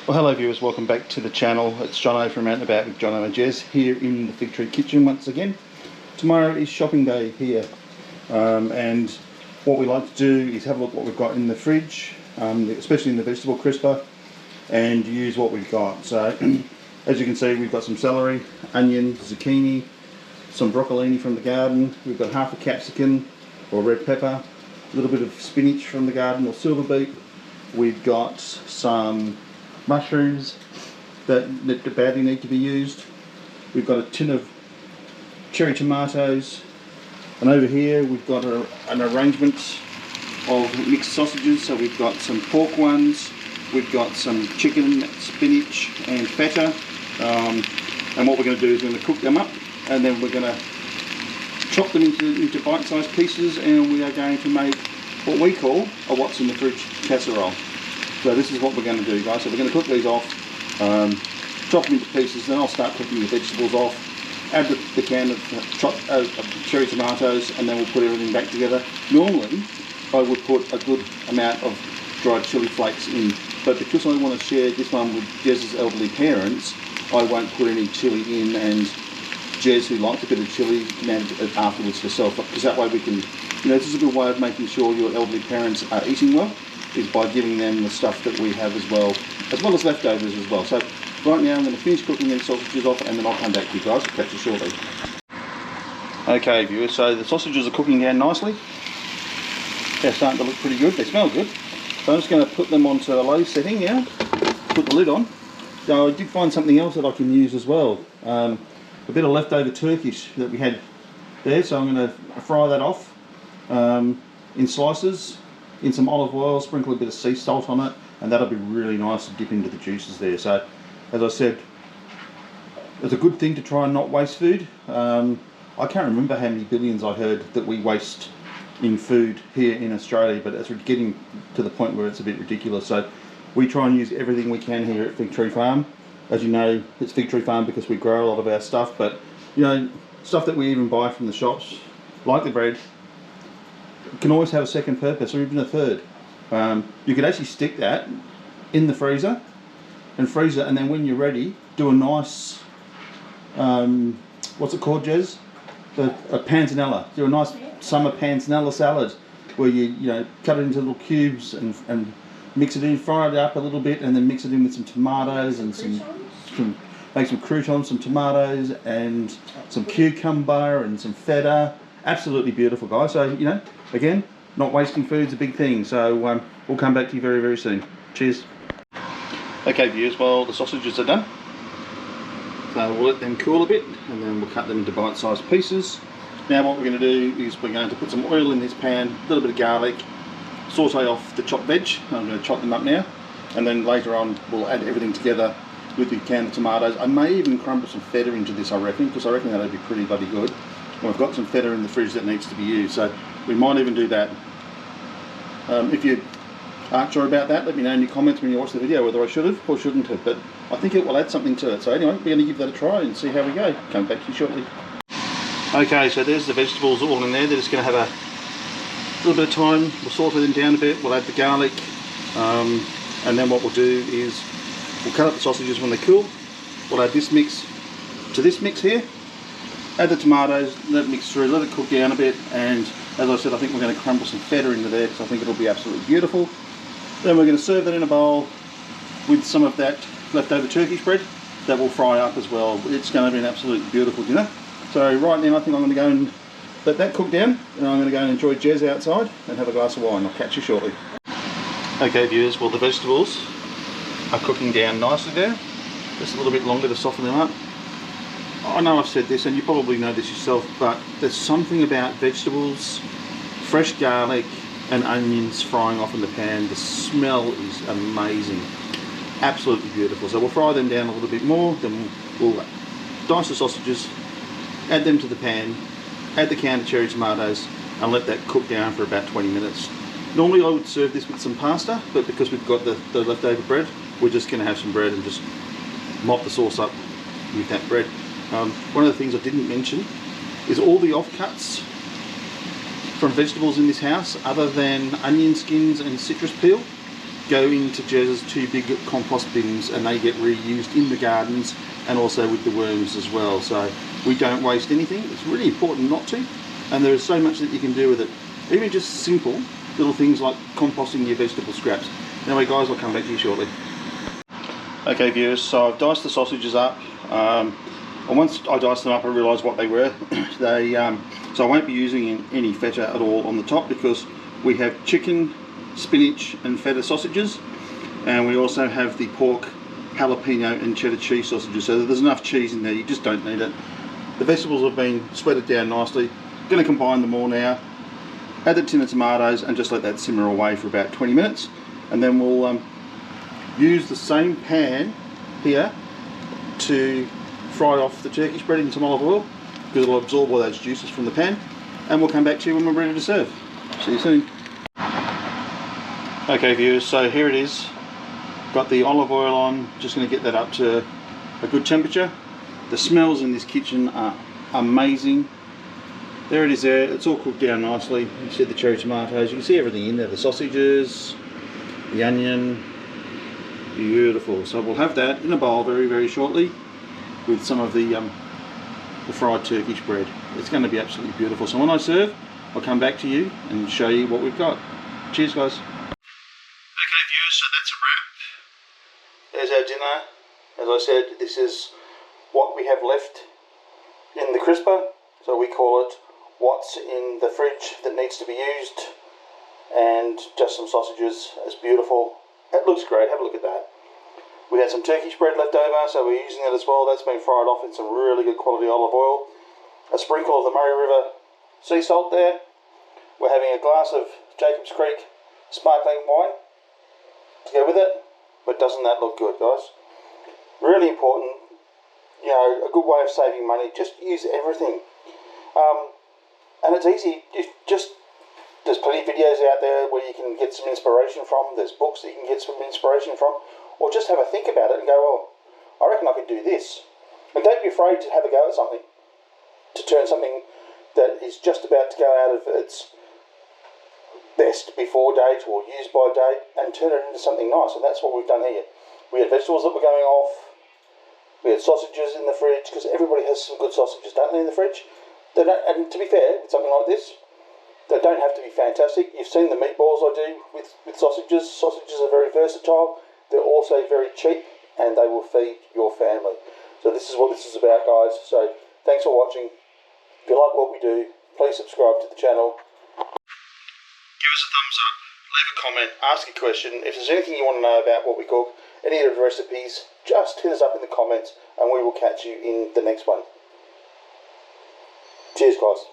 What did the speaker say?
Well, hello viewers, welcome back to the channel. It's Jonno from Out and About with Jonno and Jez here in the Fig Tree kitchen once again. Tomorrow is shopping day here, and what we like to do is have a look at what we've got in the fridge, especially in the vegetable crisper, and use what we've got. So as you can see, we've got some celery, onion, zucchini, some broccolini from the garden, we've got half a capsicum or red pepper, a little bit of spinach from the garden or silver beet, we've got some mushrooms that badly need to be used. We've got a tin of cherry tomatoes, and over here we've got an arrangement of mixed sausages. So we've got some pork ones, we've got some chicken, spinach and feta, and what we're going to do is we're going to cook them up, and then we're going to chop them into bite-sized pieces, and we are going to make what we call a what's in the fridge casserole. So this is what we're going to do, guys. So we're going to cook these off, chop them into pieces, then I'll start cooking the vegetables off, add the can of chopped cherry tomatoes, and then we'll put everything back together. Normally, I would put a good amount of dried chilli flakes in, but because I want to share this one with Jez's elderly parents, I won't put any chilli in, and Jez, who likes a bit of chilli, can add it afterwards herself, because that way we can, this is a good way of making sure your elderly parents are eating well, is by giving them the stuff that we have as well as leftovers as well. So right now I'm going to finish cooking these sausages off, and then I'll come back to you guys. I'll catch you shortly. Okay viewers, so the sausages are cooking down nicely. They're starting to look pretty good, they smell good. So I'm just going to put them onto a low setting now, put the lid on. So I did find something else that I can use as well. A bit of leftover Turkish that we had there, so I'm going to fry that off in slices, in some olive oil, sprinkle a bit of sea salt on it, and that'll be really nice to dip into the juices there. So as I said, it's a good thing to try and not waste food. I can't remember how many billions I heard that we waste in food here in Australia, but it's getting to the point where it's a bit ridiculous. So we try and use everything we can here at Fig Tree Farm. As you know, it's Fig Tree Farm because we grow a lot of our stuff, but stuff that we even buy from the shops, like the bread, can always have a second purpose, or even a third. You could actually stick that in the freezer and freeze it, and then when you're ready, do a nice, what's it called, Jez? A panzanella. Do a nice summer panzanella salad, where you cut it into little cubes and mix it in, fry it up a little bit, and then mix it in with some tomatoes and make some croutons, some tomatoes and some cucumber and some feta. Absolutely beautiful, guys. So again, not wasting food is a big thing. So we'll come back to you very, very soon. Cheers. Okay viewers, well the sausages are done. So we'll let them cool a bit, and then we'll cut them into bite-sized pieces. Now what we're going to do is we're going to put some oil in this pan, a little bit of garlic, saute off the chopped veg. I'm going to chop them up now, and then later on we'll add everything together with the can of tomatoes. I may even crumble some feta into this, I reckon, because I reckon that'll be pretty bloody good. And we've got some feta in the fridge that needs to be used, so we might even do that. If you aren't sure about that, let me know in your comments when you watch the video whether I should have or shouldn't have, but I think it will add something to it. So anyway, we're going to give that a try and see how we go. Come back to you shortly. Okay, so there's the vegetables all in there. They're just going to have a little bit of time. We'll saute them down a bit, we'll add the garlic, and then what we'll do is we'll cut up the sausages when they cool. We'll add this mix to this mix here, add the tomatoes, let it mix through, let it cook down a bit, and as I said, I think we're going to crumble some feta into there because I think it'll be absolutely beautiful. Then we're going to serve that in a bowl with some of that leftover Turkish bread that will fry up as well. It's going to be an absolutely beautiful dinner. So right now I think I'm going to go and let that cook down, and I'm going to go and enjoy Jez outside and have a glass of wine. I'll catch you shortly. Okay viewers, well the vegetables are cooking down nicely there. Just a little bit longer to soften them up. I know I've said this and you probably know this yourself, but there's something about vegetables, fresh garlic and onions frying off in the pan. The smell is amazing. Absolutely beautiful. So we'll fry them down a little bit more, then we'll dice the sausages, add them to the pan, add the can of cherry tomatoes, and let that cook down for about 20 minutes. Normally I would serve this with some pasta, but because we've got the leftover bread, we're just going to have some bread and just mop the sauce up with that bread. One of the things I didn't mention is all the offcuts from vegetables in this house, other than onion skins and citrus peel, go into Jez's 2 big compost bins, and they get reused in the gardens and also with the worms as well. So we don't waste anything. It's really important not to, and there is so much that you can do with it. Even just simple little things like composting your vegetable scraps. Anyway guys, I'll come back to you shortly. Okay viewers, so I've diced the sausages up. And once I diced them up, I realised what they were. So I won't be using any feta at all on the top, because we have chicken, spinach and feta sausages, and we also have the pork, jalapeno and cheddar cheese sausages. So there's enough cheese in there, you just don't need it. The vegetables have been sweated down nicely. Going to combine them all now, add the tin of tomatoes and just let that simmer away for about 20 minutes, and then we'll use the same pan here to fry off the turkey spread in some olive oil, because it'll absorb all those juices from the pan, and we'll come back to you when we're ready to serve. See you soon. Okay viewers, so here it is. Got the olive oil on, just going to get that up to a good temperature. The smells in this kitchen are amazing. There it is there, it's all cooked down nicely. You see the cherry tomatoes, you can see everything in there, the sausages, the onion, beautiful. So we'll have that in a bowl very, very shortly with some of the fried turkey spread. It's going to be absolutely beautiful. So when I serve, I'll come back to you and show you what we've got. Cheers guys. Okay viewers, so that's a wrap. There's our dinner. As I said, this is what we have left in the crisper. So we call it what's in the fridge that needs to be used, and just some sausages. It's beautiful. It looks great, have a look at that. We had some turkey spread left over, so we're using it as well. That's been fried off in some really good quality olive oil. A sprinkle of the Murray River sea salt there. We're having a glass of Jacob's Creek sparkling wine to go with it. But doesn't that look good, guys? Really important. You know, a good way of saving money. Just use everything. And it's easy. There's plenty of videos out there where you can get some inspiration from. There's books that you can get some inspiration from. Or just have a think about it and go, well, I reckon I could do this. And don't be afraid to have a go at something. To turn something that is just about to go out of its best before date or use by date, and turn it into something nice. And that's what we've done here. We had vegetables that were going off. We had sausages in the fridge, because everybody has some good sausages, don't they, in the fridge? They don't, and to be fair, with something like this, they don't have to be fantastic. You've seen the meatballs I do with sausages. Sausages are very versatile. They're also very cheap, and they will feed your family. So this is what this is about, guys. So thanks for watching. If you like what we do, please subscribe to the channel. Give us a thumbs up, leave a comment, ask a question. If there's anything you want to know about what we cook, any of the recipes, just hit us up in the comments and we will catch you in the next one. Cheers guys.